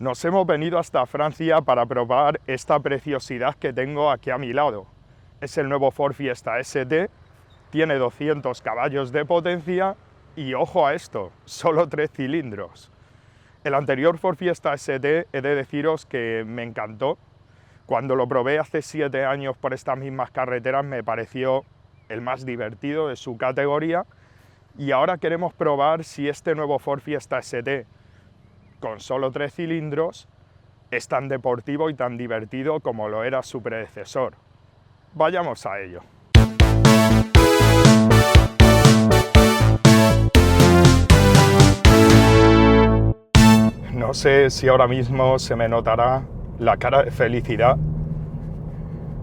Nos hemos venido hasta Francia para probar esta preciosidad que tengo aquí a mi lado. Es el nuevo Ford Fiesta ST, tiene 200 caballos de potencia y ojo a esto, solo 3 cilindros. El anterior Ford Fiesta ST he de deciros que me encantó. Cuando lo probé hace 7 años por estas mismas carreteras me pareció el más divertido de su categoría y ahora queremos probar si este nuevo Ford Fiesta ST con solo 3 cilindros es tan deportivo y tan divertido como lo era su predecesor. Vayamos a ello. No sé si ahora mismo se me notará la cara de felicidad,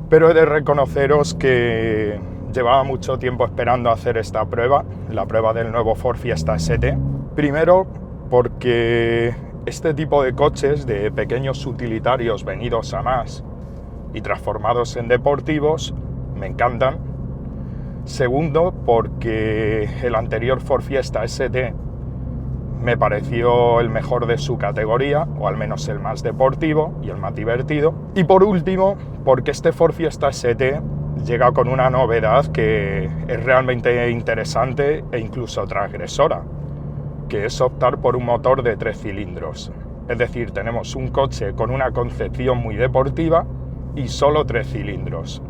pero he de reconoceros que llevaba mucho tiempo esperando hacer esta prueba, la prueba del nuevo Ford Fiesta ST. Primero, porque este tipo de coches, de pequeños utilitarios venidos a más y transformados en deportivos, me encantan. Segundo, porque el anterior Ford Fiesta ST me pareció el mejor de su categoría, o al menos el más deportivo y el más divertido. Y por último, porque este Ford Fiesta ST llega con una novedad que es realmente interesante e incluso transgresora, que es optar por un motor de 3 cilindros. Es decir, tenemos un coche con una concepción muy deportiva y solo 3 cilindros.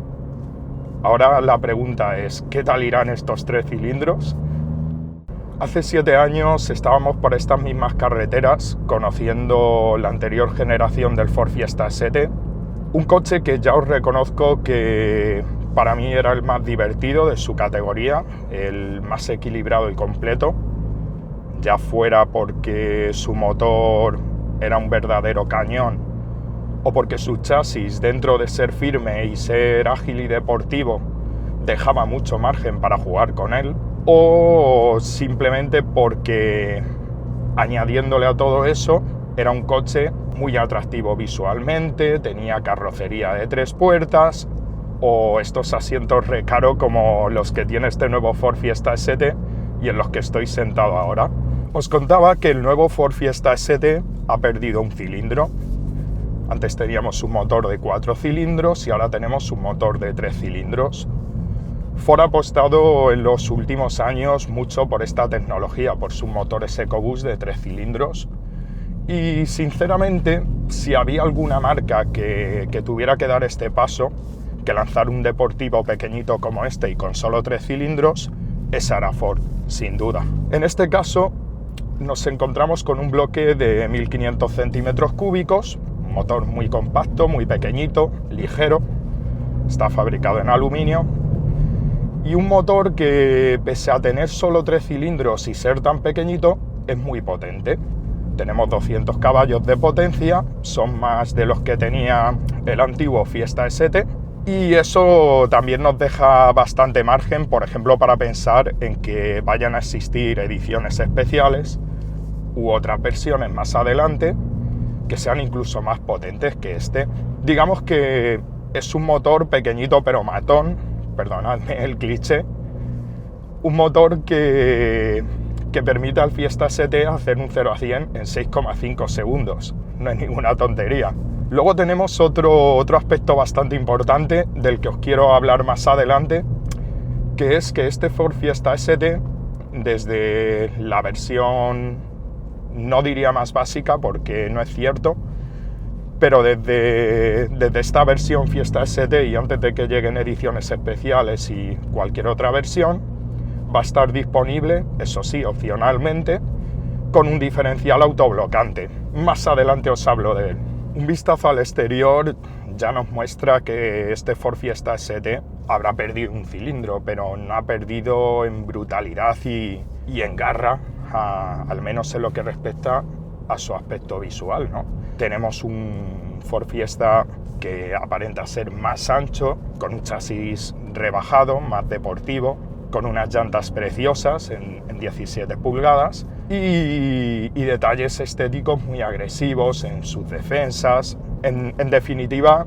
Ahora la pregunta es, ¿qué tal irán estos 3 cilindros? Hace 7 años estábamos por estas mismas carreteras conociendo la anterior generación del Ford Fiesta ST, un coche que ya os reconozco que para mí era el más divertido de su categoría, el más equilibrado y completo, ya fuera porque su motor era un verdadero cañón o porque su chasis, dentro de ser firme y ser ágil y deportivo, dejaba mucho margen para jugar con él, o simplemente porque, añadiéndole a todo eso, era un coche muy atractivo visualmente, tenía carrocería de 3 puertas, o estos asientos recaro como los que tiene este nuevo Ford Fiesta ST y en los que estoy sentado ahora. Os contaba que el nuevo Ford Fiesta ST ha perdido un cilindro. Antes teníamos un motor de 4 cilindros y ahora tenemos un motor de 3 cilindros. Ford ha apostado en los últimos años mucho por esta tecnología, por sus motores EcoBoost de 3 cilindros. Y sinceramente, si había alguna marca que tuviera que dar este paso, que lanzar un deportivo pequeñito como este y con solo 3 cilindros, esa era Ford, sin duda. En este caso, nos encontramos con un bloque de 1500 centímetros cúbicos, un motor muy compacto, muy pequeñito, ligero, está fabricado en aluminio, y un motor que, pese a tener solo 3 cilindros y ser tan pequeñito, es muy potente. Tenemos 200 caballos de potencia, son más de los que tenía el antiguo Fiesta ST, y eso también nos deja bastante margen, por ejemplo, para pensar en que vayan a existir ediciones especiales u otras versiones más adelante que sean incluso más potentes que este. Digamos que es un motor pequeñito pero matón, perdonadme el cliché, un motor que permite al Fiesta ST hacer un 0 a 100 en 6,5 segundos. No es ninguna tontería. Luego tenemos otro aspecto bastante importante del que os quiero hablar más adelante, que es que este Ford Fiesta ST, desde la versión, no diría más básica porque no es cierto, pero desde esta versión Fiesta ST y antes de que lleguen ediciones especiales y cualquier otra versión, va a estar disponible, eso sí, opcionalmente, con un diferencial autoblocante. Más adelante os hablo de él. Un vistazo al exterior ya nos muestra que este Ford Fiesta ST habrá perdido un cilindro, pero no ha perdido en brutalidad y en garra, al menos en lo que respecta a su aspecto visual, ¿no? Tenemos un Ford Fiesta que aparenta ser más ancho, con un chasis rebajado, más deportivo, con unas llantas preciosas en 17 pulgadas y detalles estéticos muy agresivos en sus defensas. En definitiva,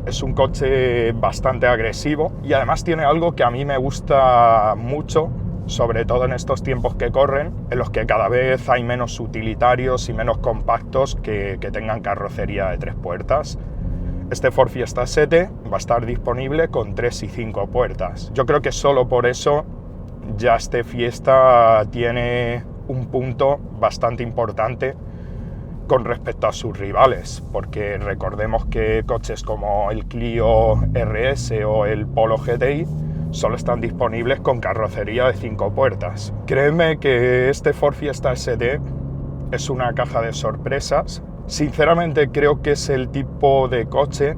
es un coche bastante agresivo y además tiene algo que a mí me gusta mucho sobre todo en estos tiempos que corren, en los que cada vez hay menos utilitarios y menos compactos que tengan carrocería de 3 puertas. Este Ford Fiesta 7 va a estar disponible con 3 y 5 puertas. Yo creo que solo por eso ya este Fiesta tiene un punto bastante importante con respecto a sus rivales, porque recordemos que coches como el Clio RS o el Polo GTI solo están disponibles con carrocería de 5 puertas. Créeme que este Ford Fiesta ST es una caja de sorpresas. Sinceramente creo que es el tipo de coche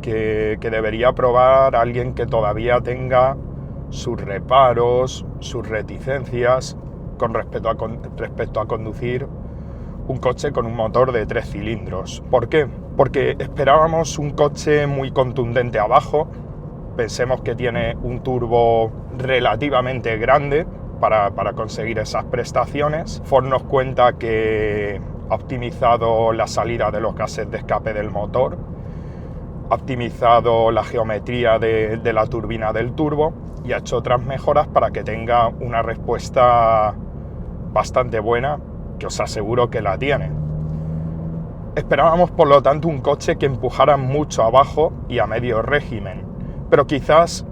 que debería probar alguien que todavía tenga sus reparos, sus reticencias con respecto a conducir un coche con un motor de 3 cilindros. ¿Por qué? Porque esperábamos un coche muy contundente abajo. Pensemos que tiene un turbo relativamente grande para conseguir esas prestaciones. Ford nos cuenta que ha optimizado la salida de los gases de escape del motor, ha optimizado la geometría de la turbina del turbo y ha hecho otras mejoras para que tenga una respuesta bastante buena, que os aseguro que la tiene. Esperábamos, por lo tanto, un coche que empujara mucho abajo y a medio régimen, pero quizás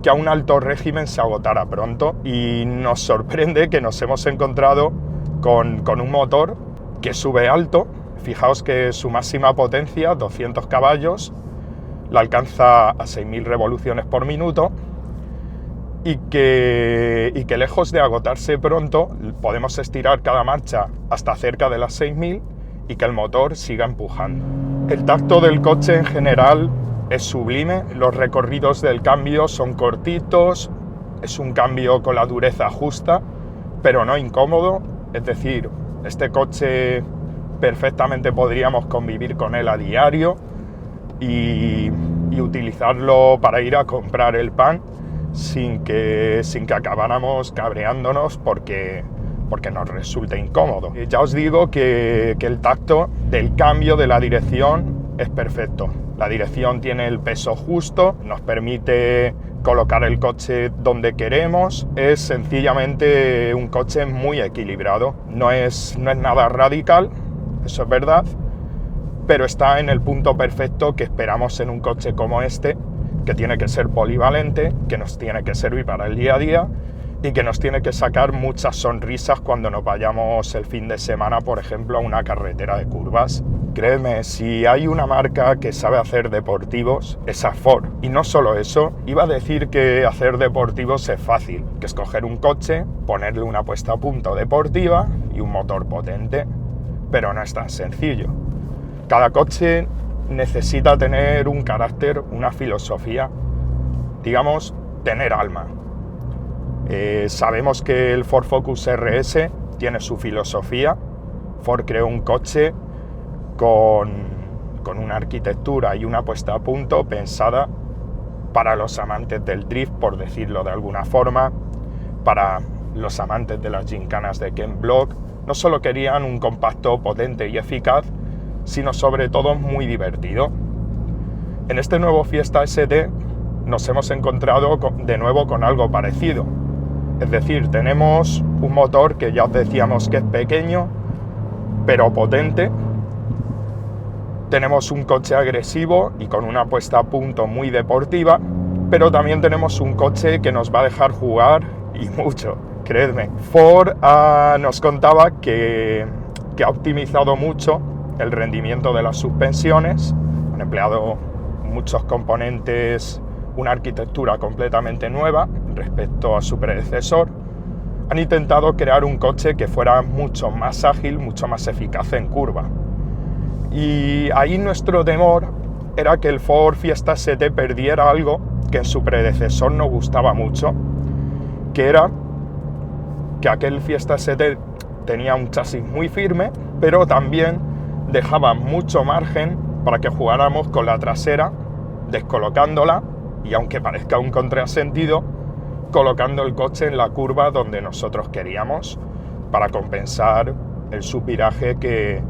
que a un alto régimen se agotara pronto, y nos sorprende que nos hemos encontrado con un motor que sube alto. Fijaos que su máxima potencia, 200 caballos, la alcanza a 6.000 revoluciones por minuto, y que lejos de agotarse pronto podemos estirar cada marcha hasta cerca de las 6.000 y que el motor siga empujando. El tacto del coche en general es sublime, los recorridos del cambio son cortitos, es un cambio con la dureza justa, pero no incómodo. Es decir, este coche perfectamente podríamos convivir con él a diario y utilizarlo para ir a comprar el pan sin que acabáramos cabreándonos porque nos resulte incómodo. Ya os digo que el tacto del cambio de la dirección es perfecto. La dirección tiene el peso justo, nos permite colocar el coche donde queremos. Es sencillamente un coche muy equilibrado. No es nada radical, eso es verdad, pero está en el punto perfecto que esperamos en un coche como este, que tiene que ser polivalente, que nos tiene que servir para el día a día y que nos tiene que sacar muchas sonrisas cuando nos vayamos el fin de semana, por ejemplo, a una carretera de curvas. Créeme, si hay una marca que sabe hacer deportivos, es Ford. Y no solo eso, iba a decir que hacer deportivos es fácil, que escoger un coche, ponerle una puesta a punto deportiva y un motor potente, pero no es tan sencillo. Cada coche necesita tener un carácter, una filosofía, digamos, tener alma. Sabemos que el Ford Focus RS tiene su filosofía. Ford creó un coche con una arquitectura y una puesta a punto pensada para los amantes del drift, por decirlo de alguna forma, para los amantes de las gincanas de Ken Block. No solo querían un compacto potente y eficaz, sino sobre todo muy divertido. En este nuevo Fiesta ST nos hemos encontrado de nuevo con algo parecido. Es decir, tenemos un motor que ya os decíamos que es pequeño, pero potente. Tenemos un coche agresivo y con una puesta a punto muy deportiva, pero también tenemos un coche que nos va a dejar jugar, y mucho, creedme. Ford nos contaba que ha optimizado mucho el rendimiento de las suspensiones, han empleado muchos componentes, una arquitectura completamente nueva respecto a su predecesor. Han intentado crear un coche que fuera mucho más ágil, mucho más eficaz en curva. Y ahí nuestro temor era que el Ford Fiesta ST perdiera algo que en su predecesor nos gustaba mucho, que era que aquel Fiesta ST tenía un chasis muy firme, pero también dejaba mucho margen para que jugáramos con la trasera, descolocándola, y aunque parezca un contrasentido, colocando el coche en la curva donde nosotros queríamos para compensar el subviraje que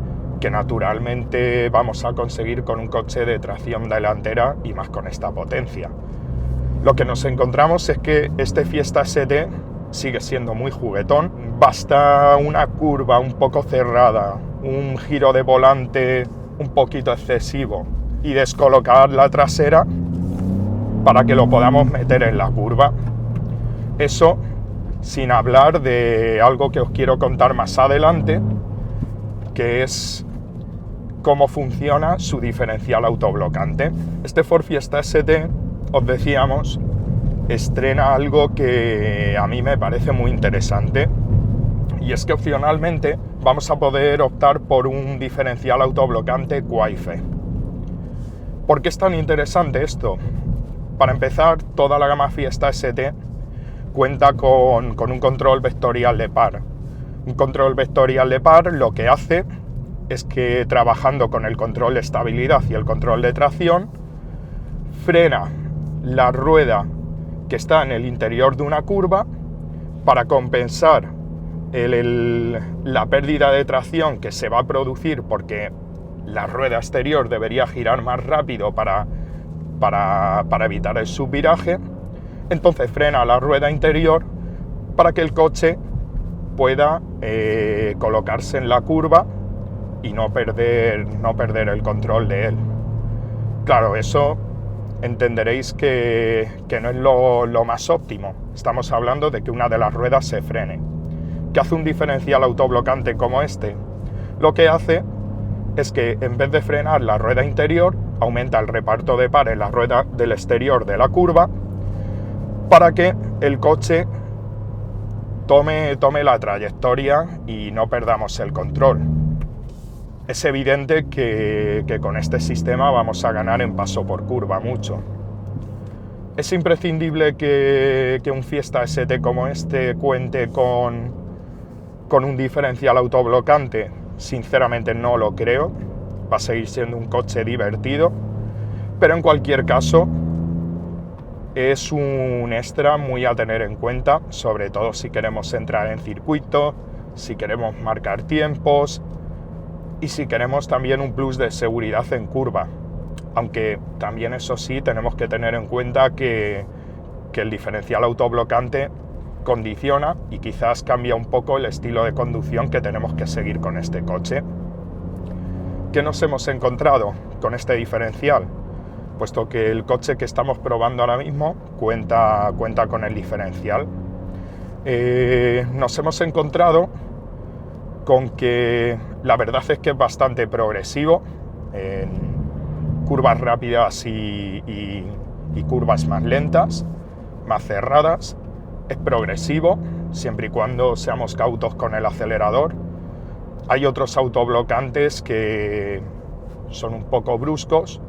naturalmente vamos a conseguir con un coche de tracción delantera y más con esta potencia. Lo que nos encontramos es que este Fiesta ST sigue siendo muy juguetón. Basta una curva un poco cerrada, un giro de volante un poquito excesivo y descolocar la trasera para que lo podamos meter en la curva. Eso sin hablar de algo que os quiero contar más adelante, que es cómo funciona su diferencial autoblocante. Este Ford Fiesta ST, os decíamos, estrena algo que a mí me parece muy interesante, y es que opcionalmente vamos a poder optar por un diferencial autoblocante Quaife. ¿Por qué es tan interesante esto? Para empezar, toda la gama Fiesta ST cuenta con un control vectorial de par. Un control vectorial de par lo que hace es que, trabajando con el control de estabilidad y el control de tracción, frena la rueda que está en el interior de una curva para compensar la pérdida de tracción que se va a producir porque la rueda exterior debería girar más rápido para evitar el subviraje. Entonces frena la rueda interior para que el coche pueda colocarse en la curva y no perder el control de él. Claro, eso entenderéis que no es lo más óptimo. Estamos hablando de que una de las ruedas se frene. ¿Qué hace un diferencial autoblocante como este? Lo que hace es que, en vez de frenar la rueda interior, aumenta el reparto de par en la rueda del exterior de la curva para que el coche tome la trayectoria y no perdamos el control. Es evidente que con este sistema vamos a ganar en paso por curva mucho. ¿Es imprescindible que un Fiesta ST como este cuente con un diferencial autoblocante? Sinceramente no lo creo. Va a seguir siendo un coche divertido, pero en cualquier caso es un extra muy a tener en cuenta, sobre todo si queremos entrar en circuito, si queremos marcar tiempos y si queremos también un plus de seguridad en curva. Aunque también, eso sí, tenemos que tener en cuenta que el diferencial autoblocante condiciona y quizás cambia un poco el estilo de conducción que tenemos que seguir con este coche. ¿Qué nos hemos encontrado con este diferencial? Puesto que el coche que estamos probando ahora mismo cuenta con el diferencial. Nos hemos encontrado con que la verdad es que es bastante progresivo en curvas rápidas y curvas más lentas, más cerradas. Es progresivo, siempre y cuando seamos cautos con el acelerador. Hay otros autoblocantes que son un poco bruscos.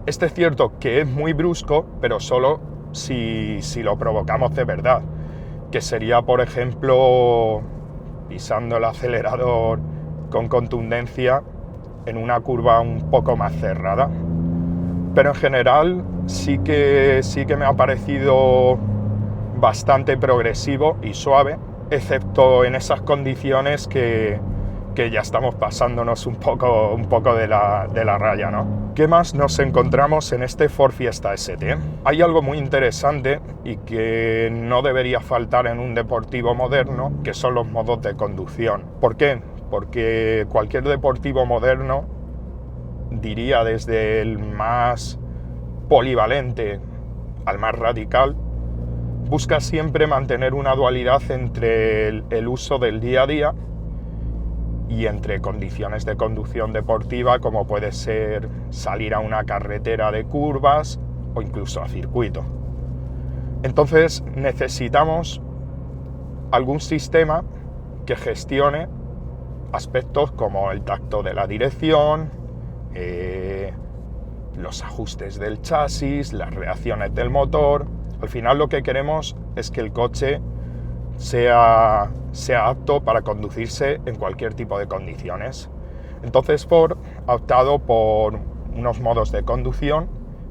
Este es cierto que es muy brusco, pero solo si lo provocamos de verdad, que sería, por ejemplo, pisando el acelerador con contundencia en una curva un poco más cerrada. Pero en general sí que me ha parecido bastante progresivo y suave, excepto en esas condiciones que ya estamos pasándonos un poco de la raya, ¿no? ¿Qué más nos encontramos en este Ford Fiesta ST? Hay algo muy interesante y que no debería faltar en un deportivo moderno, que son los modos de conducción. ¿Por qué? Porque cualquier deportivo moderno, diría desde el más polivalente al más radical, busca siempre mantener una dualidad entre el uso del día a día y entre condiciones de conducción deportiva, como puede ser salir a una carretera de curvas o incluso a circuito. Entonces necesitamos algún sistema que gestione aspectos como el tacto de la dirección, los ajustes del chasis, las reacciones del motor. Al final lo que queremos es que el coche sea apto para conducirse en cualquier tipo de condiciones. Entonces Ford ha optado por unos modos de conducción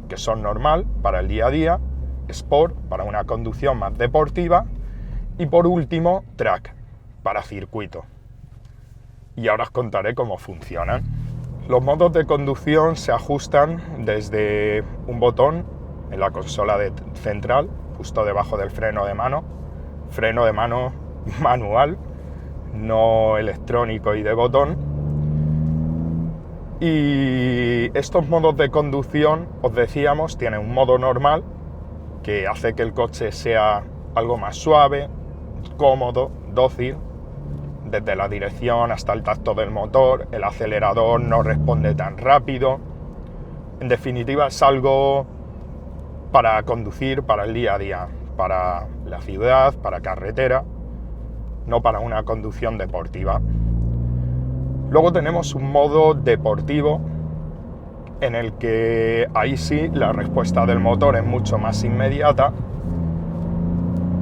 que son normal para el día a día, Sport para una conducción más deportiva y, por último, Track para circuito. Y ahora os contaré cómo funcionan. Los modos de conducción se ajustan desde un botón en la consola central, justo debajo del freno de mano, freno de mano manual, no electrónico y de botón. Y estos modos de conducción, os decíamos, tienen un modo normal que hace que el coche sea algo más suave, cómodo, dócil, desde la dirección hasta el tacto del motor. El acelerador no responde tan rápido. En definitiva, es algo para conducir para el día a día, para la ciudad, para carretera, no para una conducción deportiva. Luego tenemos un modo deportivo en el que ahí sí la respuesta del motor es mucho más inmediata,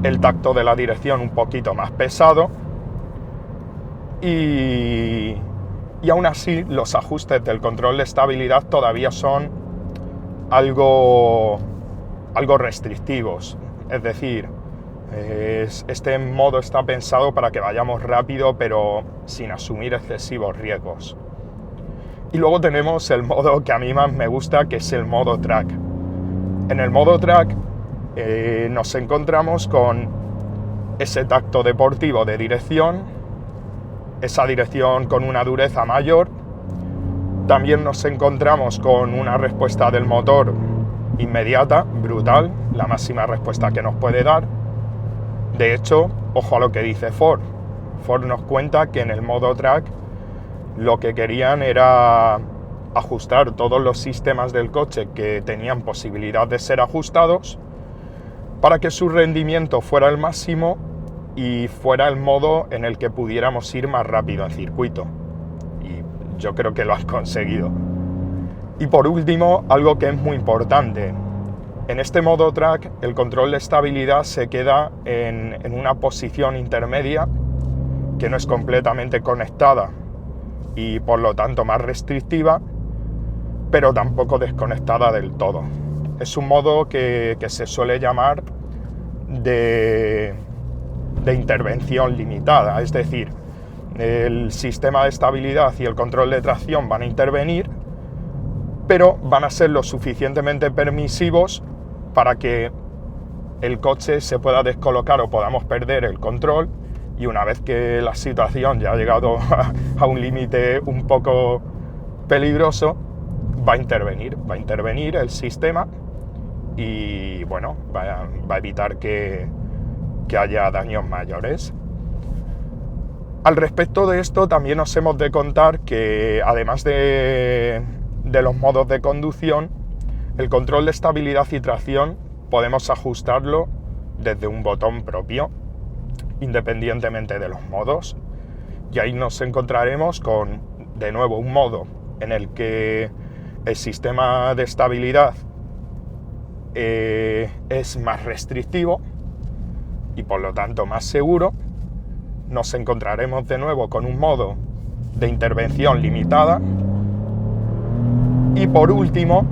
el tacto de la dirección un poquito más pesado y aún así los ajustes del control de estabilidad todavía son algo restrictivos. Es decir, este modo está pensado para que vayamos rápido pero sin asumir excesivos riesgos. Y luego tenemos el modo que a mí más me gusta, que es el modo track. En el modo track nos encontramos con ese tacto deportivo de dirección, esa dirección con una dureza mayor. También nos encontramos con una respuesta del motor inmediata, brutal, la máxima respuesta que nos puede dar. De hecho, ojo a lo que dice Ford. Ford nos cuenta que en el modo track lo que querían era ajustar todos los sistemas del coche que tenían posibilidad de ser ajustados para que su rendimiento fuera el máximo y fuera el modo en el que pudiéramos ir más rápido en circuito. Y yo creo que lo han conseguido. Y por último, algo que es muy importante. En este modo track, el control de estabilidad se queda en una posición intermedia que no es completamente conectada y por lo tanto más restrictiva, pero tampoco desconectada del todo. Es un modo que se suele llamar de intervención limitada, es decir, el sistema de estabilidad y el control de tracción van a intervenir, pero van a ser lo suficientemente permisivos para que el coche se pueda descolocar o podamos perder el control, y una vez que la situación ya ha llegado a un límite un poco peligroso, va a intervenir el sistema y bueno, va a evitar que haya daños mayores. Al respecto de esto también os hemos de contar que además de los modos de conducción, el control de estabilidad y tracción podemos ajustarlo desde un botón propio, independientemente de los modos, y ahí nos encontraremos con, de nuevo, un modo en el que el sistema de estabilidad es más restrictivo y por lo tanto más seguro. Nos encontraremos de nuevo con un modo de intervención limitada y por último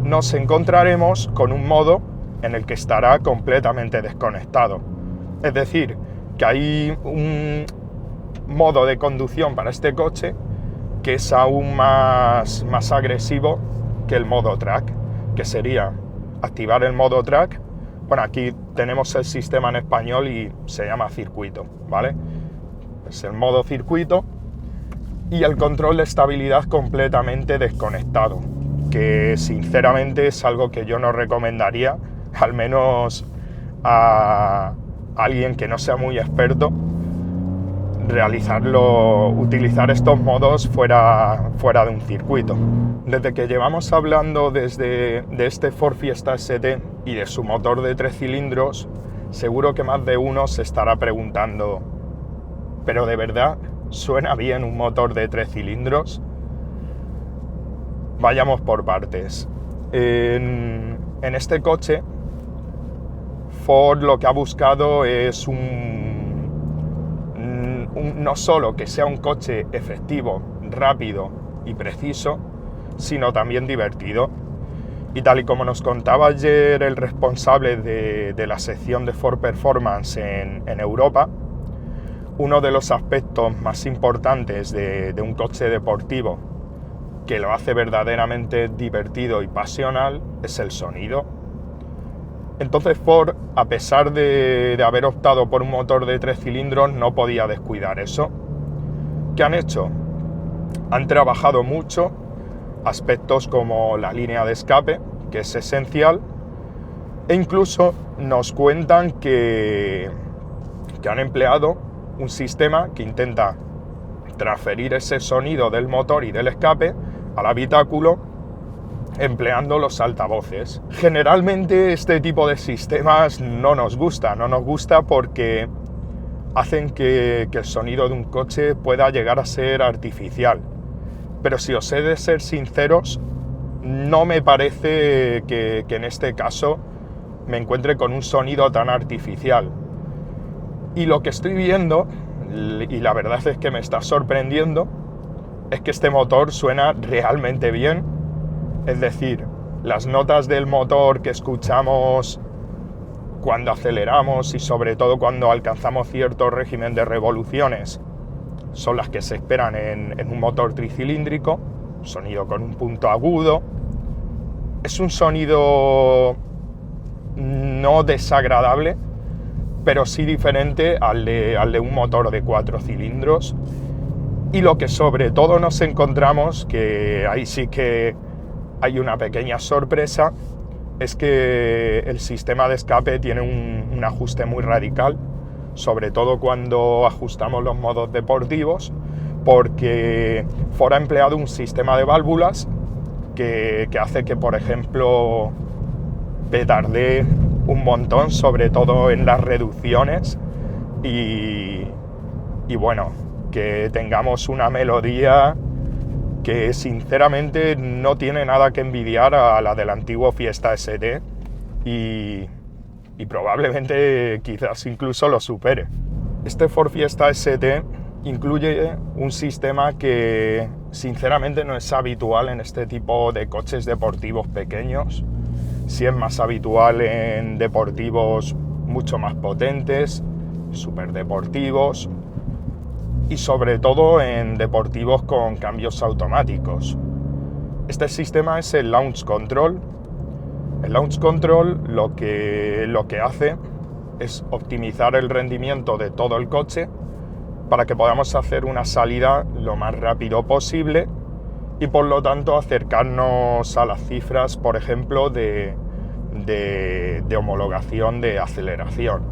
nos encontraremos con un modo en el que estará completamente desconectado. Es decir, que hay un modo de conducción para este coche que es aún más agresivo que el modo track, que sería activar el modo track. Bueno, aquí tenemos el sistema en español y se llama circuito, ¿vale? Es el modo circuito y el control de estabilidad completamente desconectado, que sinceramente es algo que yo no recomendaría, al menos a alguien que no sea muy experto, utilizar estos modos fuera de un circuito. Desde que llevamos hablando de este Ford Fiesta ST y de su motor de 3 cilindros, seguro que más de uno se estará preguntando, ¿pero de verdad suena bien un motor de 3 cilindros? Vayamos por partes. En este coche, Ford lo que ha buscado es no solo que sea un coche efectivo, rápido y preciso, sino también divertido. Y tal y como nos contaba ayer el responsable de la sección de Ford Performance en Europa, uno de los aspectos más importantes de un coche deportivo que lo hace verdaderamente divertido y pasional es el sonido. Entonces Ford, a pesar de haber optado por un motor de 3 cilindros, no podía descuidar eso. ¿Qué han hecho? Han trabajado mucho aspectos como la línea de escape, que es esencial, e incluso nos cuentan que han empleado un sistema que intenta transferir ese sonido del motor y del escape al habitáculo empleando los altavoces. Generalmente este tipo de sistemas no nos gusta porque hacen que el sonido de un coche pueda llegar a ser artificial. Pero si os he de ser sinceros, no me parece que en este caso me encuentre con un sonido tan artificial. Y lo que estoy viendo, y la verdad es que me está sorprendiendo, es que este motor suena realmente bien. Es decir, las notas del motor que escuchamos cuando aceleramos y sobre todo cuando alcanzamos cierto régimen de revoluciones son las que se esperan en un motor tricilíndrico, sonido con un punto agudo. Es un sonido no desagradable, pero sí diferente al de un motor de 4 cilindros. Y lo que sobre todo nos encontramos, que ahí sí que hay una pequeña sorpresa, es que el sistema de escape tiene un ajuste muy radical, sobre todo cuando ajustamos los modos deportivos, porque Ford ha empleado un sistema de válvulas que hace que, por ejemplo, petardee un montón, sobre todo en las reducciones, y bueno, que tengamos una melodía que sinceramente no tiene nada que envidiar a la del antiguo Fiesta ST y probablemente quizás incluso lo supere. Este Ford Fiesta ST incluye un sistema que sinceramente no es habitual en este tipo de coches deportivos pequeños. Sí es más habitual en deportivos mucho más potentes, superdeportivos, y sobre todo en deportivos con cambios automáticos. Este sistema es el Launch Control. El Launch Control lo que hace es optimizar el rendimiento de todo el coche para que podamos hacer una salida lo más rápido posible y por lo tanto acercarnos a las cifras, por ejemplo, de homologación de aceleración.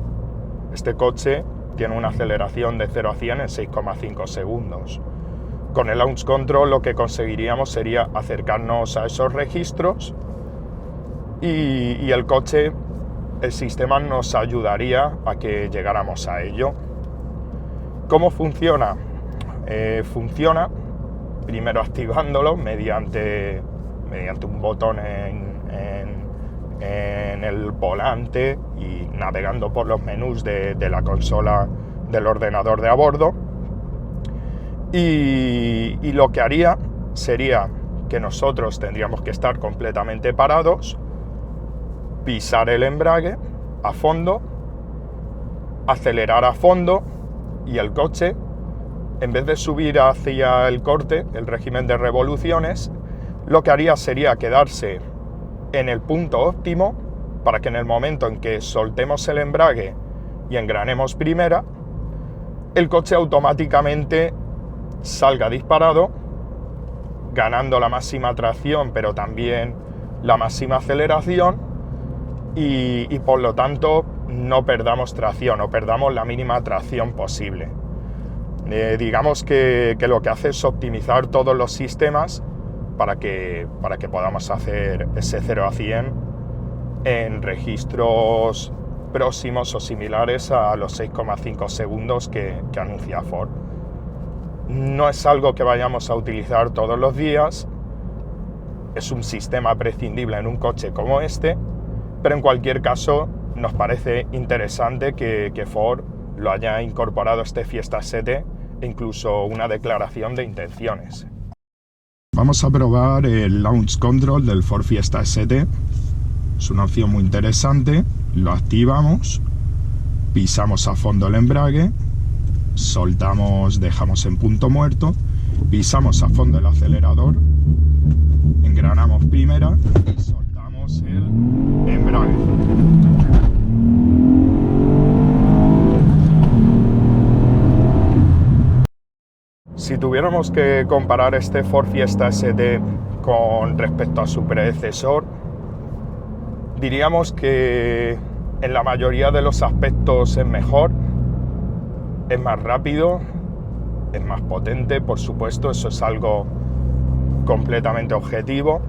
Este coche tiene una aceleración de 0 a 100 en 6,5 segundos. Con el Launch Control lo que conseguiríamos sería acercarnos a esos registros y el coche, el sistema nos ayudaría a que llegáramos a ello. ¿Cómo funciona? Funciona primero activándolo mediante un botón en el volante y navegando por los menús de la consola del ordenador de a bordo, y lo que haría sería que nosotros tendríamos que estar completamente parados, pisar el embrague a fondo, acelerar a fondo, y el coche, en vez de subir hacia el corte, el régimen de revoluciones, lo que haría sería quedarse en el punto óptimo para que en el momento en que soltemos el embrague y engranemos primera, el coche automáticamente salga disparado, ganando la máxima tracción pero también la máxima aceleración, y por lo tanto no perdamos tracción o perdamos la mínima tracción posible. Digamos que lo que hace es optimizar todos los sistemas para que podamos hacer ese 0 a 100 en registros próximos o similares a los 6,5 segundos que anuncia Ford. No es algo que vayamos a utilizar todos los días, es un sistema prescindible en un coche como este, pero en cualquier caso nos parece interesante que Ford lo haya incorporado a este Fiesta ST e incluso una declaración de intenciones. Vamos a probar el Launch Control del Ford Fiesta ST. Es una opción muy interesante. Lo activamos, pisamos a fondo el embrague, soltamos, dejamos en punto muerto, pisamos a fondo el acelerador, engranamos primera y soltamos el embrague. tuviéramos que comparar este Ford Fiesta ST con respecto a su predecesor, diríamos que en la mayoría de los aspectos es mejor, es más rápido, es más potente, por supuesto, eso es algo completamente objetivo.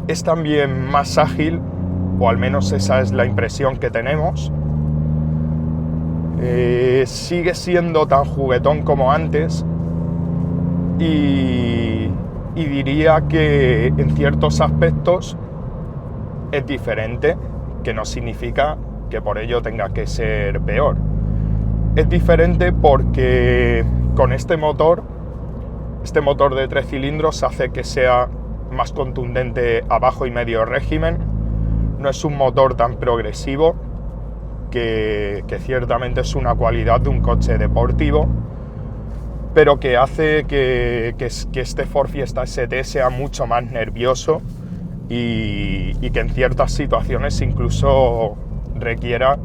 Es también más ágil, o al menos esa es la impresión que tenemos. Sigue siendo tan juguetón como antes y diría que en ciertos aspectos es diferente, que no significa que por ello tenga que ser peor. Es diferente porque con este motor de 3 cilindros hace que sea más contundente a bajo y medio régimen. No es un motor tan progresivo, que ciertamente es una cualidad de un coche deportivo, pero que hace que este Ford Fiesta ST sea mucho más nervioso y que en ciertas situaciones incluso requiera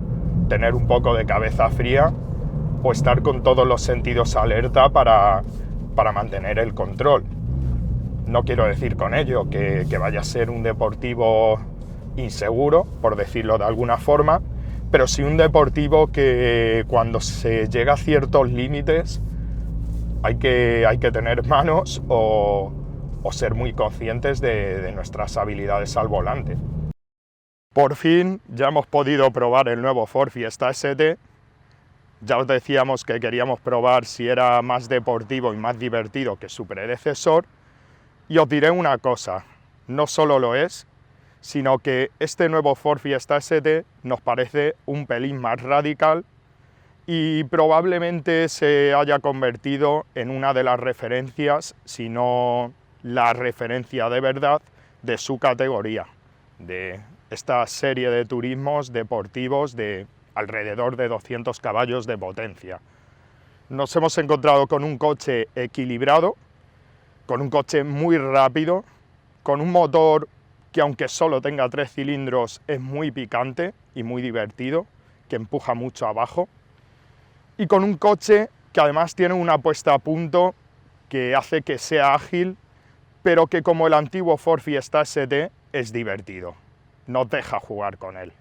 tener un poco de cabeza fría o estar con todos los sentidos alerta para mantener el control. No quiero decir con ello que vaya a ser un deportivo inseguro, por decirlo de alguna forma, pero sí un deportivo que cuando se llega a ciertos límites hay que tener manos o ser muy conscientes de nuestras habilidades al volante. Por fin ya hemos podido probar el nuevo Ford Fiesta ST. Ya os decíamos que queríamos probar si era más deportivo y más divertido que su predecesor. Y os diré una cosa, no solo lo es, sino que este nuevo Ford Fiesta ST nos parece un pelín más radical y probablemente se haya convertido en una de las referencias, si no la referencia de verdad, de su categoría, de esta serie de turismos deportivos de alrededor de 200 caballos de potencia. Nos hemos encontrado con un coche equilibrado, con un coche muy rápido, con un motor que aunque solo tenga 3 cilindros es muy picante y muy divertido, que empuja mucho abajo, y con un coche que además tiene una puesta a punto que hace que sea ágil, pero que como el antiguo Ford Fiesta ST es divertido, nos deja jugar con él.